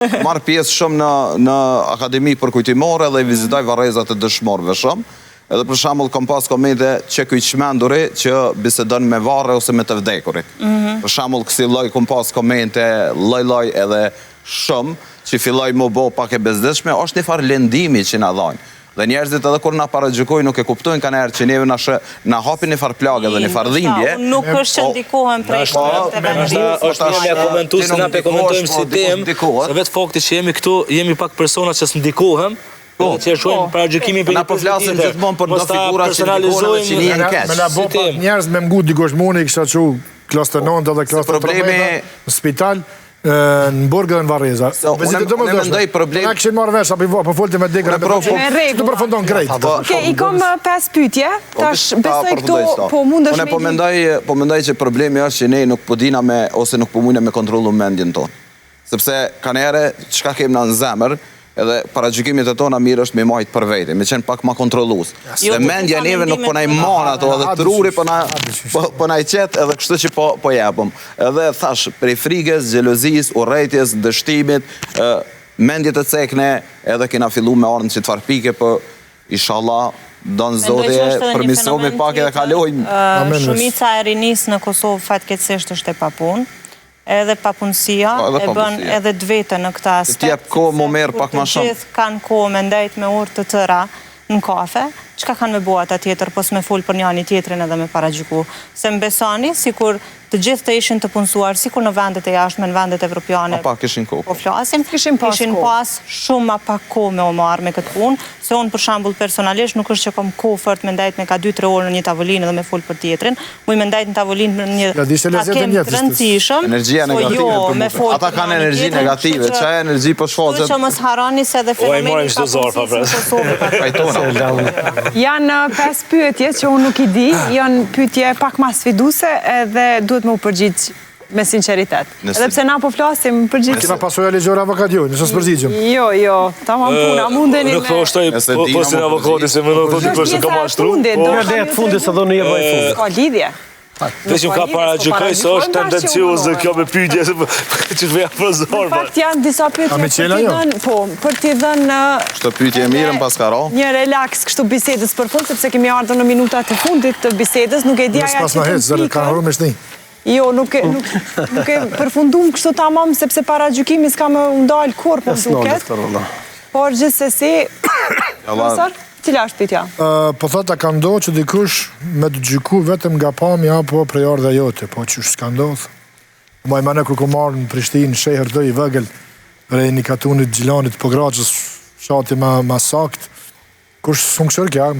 marr pjesë shumë në akademi përkujtimore dhe i vizitoj varrezat e dëshmorëve shumë. Edhe për shembull kam pas komente që ky çmenduri që bisedon me varre ose me të vdekurit. Për shembull kësi lloj kam pas komente lloj edhe shumë që filloi më bë pak e bezdeshme, është një farë lëndimi që na dhajnë. Dhe njerëzit edhe kur na paragjykojnë nuk e kuptojnë kanë herë që neve na hapin një farë plagë dhe një farë dhimbje. Nuk është që ndikohen prej është një komentues se na pe komentojmë si temë, se vetë fakti që jemi këtu, jemi pak persona që s'ndikohem, që shohim paragjykimin për na po flasim gjithmonë për do figura që ndikohen që një keq. Me na bë njerëz me ngut dikush muni kisha çu klasë 9 edhe klasë 3 në spital në Burgë dhe në Varreza. Unë mendoj problemi... Na këshin marrë vesh, apo folti me degër të përfundon krejt. I kom 5 pyetje, tash besoj këto po mundesh me... Unë po mendoj që problemi është që ne nuk po dina me, ose nuk po mujna me kontrollu mendjen tonë. Sepse kanë ere, çka kemi na në zemër, edhe paragjykimit e tona mirë është me majtë për vete, me qenë pak ma kontrolus. Dhe mendja neve nuk po na i marë ato, edhe truri po na i qetë edhe kështu që po jepëm. Edhe thash, prej frikës, xhelozis, urrejtjes, dështimit, mendjet e cekne, edhe kena fillu me arën që të farpike, për inshallah, donë zotje, përmisomi pak edhe kalojnë. Shumica e rinis në Kosovë fatkeqësisht është e papunë. Edhe papunësia, e bën edhe dvete në këta aspekt. Të tjep kohë më merë pak ma shumë. Të gjithë kanë kohë me ndajt me urë të tëra në kafe, qka kanë me bua ata tjetër, pos me full për njani tjetërin edhe me paragjyku. Se më besani, si kur të gjithë të ishin të punësuar, si kur në vendet e jashtme, në vendet evropiane, po flasim, kishin pas shumë ma pak kohë me o marë me këtë punë, se unë për shambull personalisht nuk është që kom kohë fërt me ndajt me ka 2-3 orë në një tavolinë dhe me full për tjetërin, muj me ndajt në tavolinë në një takim të rëndësishëm, energjia negative, ata kanë energji negative, që e energji për shfaqet. Që mos harani se dhe fenomeni Janë 5 pyetje që unë nuk i di, janë pyetje pak ma sfiduse edhe duhet më u përgjigj me sinceritet. Edhe pse na po flasim përgjigj. Kena pasoja ligjore avokat jo, nëse s'përgjigjëm. Jo, tamam puna, mundeni me... Nuk po shtoj po si avokati se më në të dikush se ka mashtru. Dhe të fundit se do në jeboj fundit. Ka lidhje. Veçim ka paragjykoj se është tendencioze kjo me pyetje që veja për zorba. Në fakt janë disa pyetje për t'i dhënë Shto pyetje mirën pas ka ra. Një relax kështu bisedës për fund, sepse kemi ardhur në minutat e fundit të bisedës, nuk e di aja që të mpikë. Jo, nuk e përfundum kështu tamam, sepse paragjykimi s'ka më ndalë kur për duket. Por gjithsesi, profesor, cila është pyetja? Po thot, a ka ndodhur që dikush me të gjyku vetëm nga pamja apo prej ardha jote, po që s'ka ndodhur? Ma i mane kur ku marrë në Prishtinë, shehër dhe i vëgël, rej një katunit Gjilanit Pograçës, shati ma sakt, kush s'funksionër kja,